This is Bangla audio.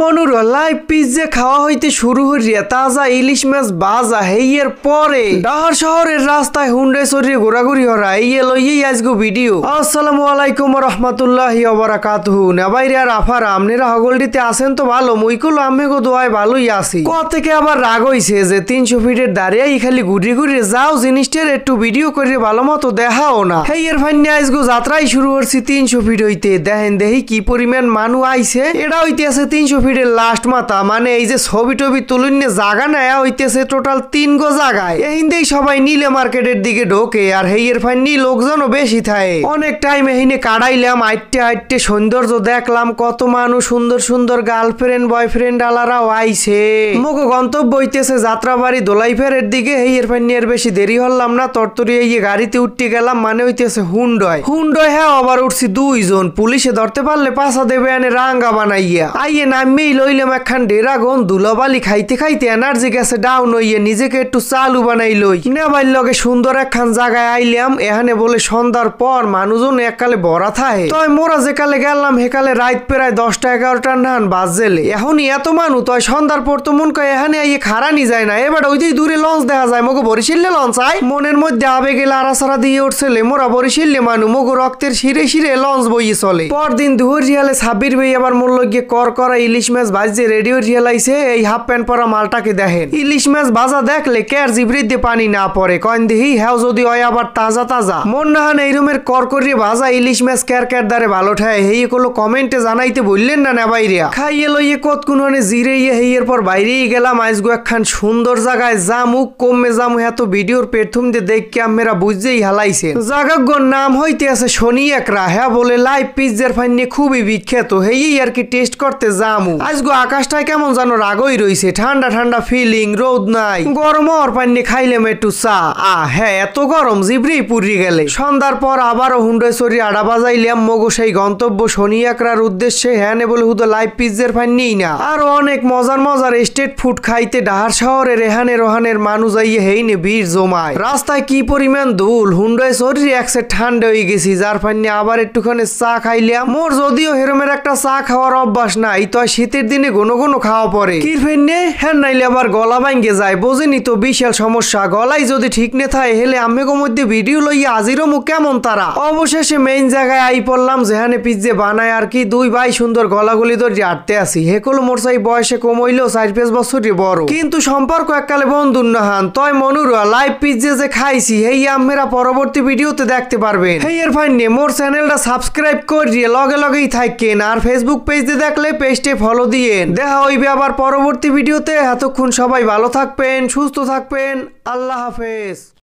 মনুর লাইভ পিজ্জা খাওয়া হইতে শুরু হইয়া তাজা ইলিশ মাছ বাজা হেইয়ের পরে ডাহার শহরের রাস্তায় হুন্ডাই চড়িয়ে ঘোরাঘুরি হরা এই লইয়েই আজগো ভিডিও। আসসালামু আলাইকুম রহমতুল্লাহি ওয়া বারাকাতুহু। নেবাইরে আর আফারা আমনেরা হগলডিতে আছেন তো ভালো, মুইকুল আম্মেগো দোয়ায় ভালোই আছি। ক থেকে আবার রাগ হইছে যে 300 ফিটের দাঁড়িয়েই খালি ঘুরি ঘুরি যাও জিনিসটার একটু ভিডিও করে ভালো মতো দেখাও না। হেইয়ের ফাইনে আজগো যাত্রাই শুরু করছি 300 ফিট হইতে। দেখেন দেহি কি পরিমাণ মানুষ আইছে। এটা হইতে আছে 300 ফিটের লাস্ট মাথা, মানে এই যে ছবি টবি তুলুন্নে জায়গা নেয়া হইতেছে টোটাল 3 গো জায়গায়। এইন্দেই সবাই নীলে মার্কেটের দিকে ঢোকে আর হেইয়ের ফাইনি লোকজনও বেশি থাকে। অনেক টাইম এহিনে কাটাইলাম, আইটে আইটে সৌন্দর্য দেখলাম, কত মানুষ সুন্দর সুন্দর গার্লফ্রেন্ড বয়ফ্রেন্ড আলারাও আইছে। মোগো গন্তব্য হইতেছে যাত্রাবাড়ি দোলাইফেরের দিকে। হেইয়ের ফাইনি এর বেশি দেরি হলাম না, তরতরি এই গাড়িতে উঠতে গেলাম, মানে হইতেছে হুন্ডয়। হ্যাঁ আবার উঠছি 2 জন, পুলিশে ধরতে পারলে পাশা দেবে এনে রাঙ্গা বানাইয়া। আইয়ে নামেই লইলাম একখান ডেরাগন, ধুলাবালি খাইতে খাইতে এনার্জি গেছে ডাউন হইয়ে নিজেকে একটু চালু বানাই লই। নেবাইর লগে সুন্দর একখান জায়গায় আইলাম। এখানে বলে সন্ধ্যার পর মানুষজন এককালে ভরা থাকে। তয় মোরা যেকালে গেলাম হেকালে রাত প্রায় 10টা-11টা নান বাজেলে। এখনই এত মানুষ, তয় সন্ধ্যার পর তো মন কয় এখানে আইয়ে খারানি যায় না। এবার ওই যে দূরে লঞ্চ দেখা যায়, মগো বরিশিল্লে লঞ্চ আয়। মনের মধ্যে আবেগে লাড়াছাড়া দিয়ে উঠছিলে, মোরা বরিশিল্লে মানু, মগো রক্তের শিরে শিরে লঞ্চ বইয়ে চলে। পরদিন দুপুর রিয়ালে সাব্বির ভাই আবার মোর লগে কর করা ইলিশ মাছ ভাজছে রেডিও রিয়ালাইছে। এই হাফ প্যান্ট পরা মালটাকে দেখেন, ইলিশ মাছ ভাজা দেখলে কেয়ার জিবরিতে পানি না পড়ে। কয়েন দেহি হ্যাঁ যদি হয় আবার তাজা তাজা। মন নাহান এই রুমের কর করিয়ে ভাজা ইলিশ মাছ কেয়ার কেয়ার দ্বারে ভালো ঠায়। হেই কোনো কমেন্টে জানাইতে বললেন না নেবাইরিয়া। খাইয়ে লইয়ে কত কোননে জিরেইয়ে হেইয়ের পর বাইরেই গেলাম। আজগো একখান সুন্দর জায়গায় জামু, কমে জামু এত ভিডিওর পেথুম দিয়ে দেখকে আমেরা বুঝতেই হালাইছেন। জায়গার নাম হইতে আছে শনি একরা। হ্যাঁ বলে লাইভ পিজ্জার ফাইনে খুবই বিখ্যাত। হেই আর কি টেস্ট করতে জামু। আজগো আকাশটায় কেমন জানো রাগই রইছে, ঠান্ডা ঠান্ডা ফিলিং, রোদ নাই, গরম হওয়ার পাইনে খাইলাম একটু চা। হ্যাঁ এত গরম জিবরি পুরি গেলে। সন্ধ্যার পর আবারও হুন্ডাই চড়ি আডা বাজাইলাম মগো সেই গন্তব্য শনি একরার উদ্দেশ্যে। হ্যাঁ বলে হুদো লাইভ পিজ্জার ফাইনেই না, আরো অনেক মজার মজার স্ট্রিট ফুড খাইতে ডাহার শহরের এহানে রোহানের মানুষ আইয়ে হেইনে ভিড় জমায়। রাস্তায় কি পরিমাণ ধুল, হুন্ডাই চড়ি একসে ঠান্ডা হয়ে গেছি, যার ফাইনে আবার একটুখানি চা খাইলাম। মোর যদিও হেরমের একটা চা খাওয়ার অভ্যাস নাই, তো শীতের দিনে ঘন ঘন খাওয়া পরে কি ফেনে হ্যাঁ নাইলে আবার গলা ভাঙ্গে যায়। বোঝেনি তো বিশাল সমস্যা, গলাই যদি ঠিক নে থাকে হেলে আমেগো মধ্যে ভিডিও লইয়া আজিরও মুখ কেমন তারা। অবশেষে মেইন জায়গায় আই পড়লাম যেখানে পিজ্জা বানায় আর কি। 2 ভাই সুন্দর গলাগুলি ধরে আটতে আসি। হেকল মোর চাই বয়সে কম হইলেও 4-5 বছরই বড়, কিন্তু সম্পর্ক এককালে বন্ধুর নাহান। তয় মনুরা লাইভ পিজ্জা যে খাইছি হেই আমেরা পরবর্তী ভিডিওতে দেখতে পারবেন। হেইয়ের ফাইনে মোর চ্যানেলটা সাবস্ক্রাইব করিয়ে লগে লগেই থাকেন, আর ফেসবুক পেজে দেখলে পেজটি ফলো দিয়েন। দেখা হইবে আবার পরবর্তী ভিডিওতে। এতক্ষণ সবাই ভালো থাকবেন, সুস্থ থাকবেন, আল্লাহ হাফেজ।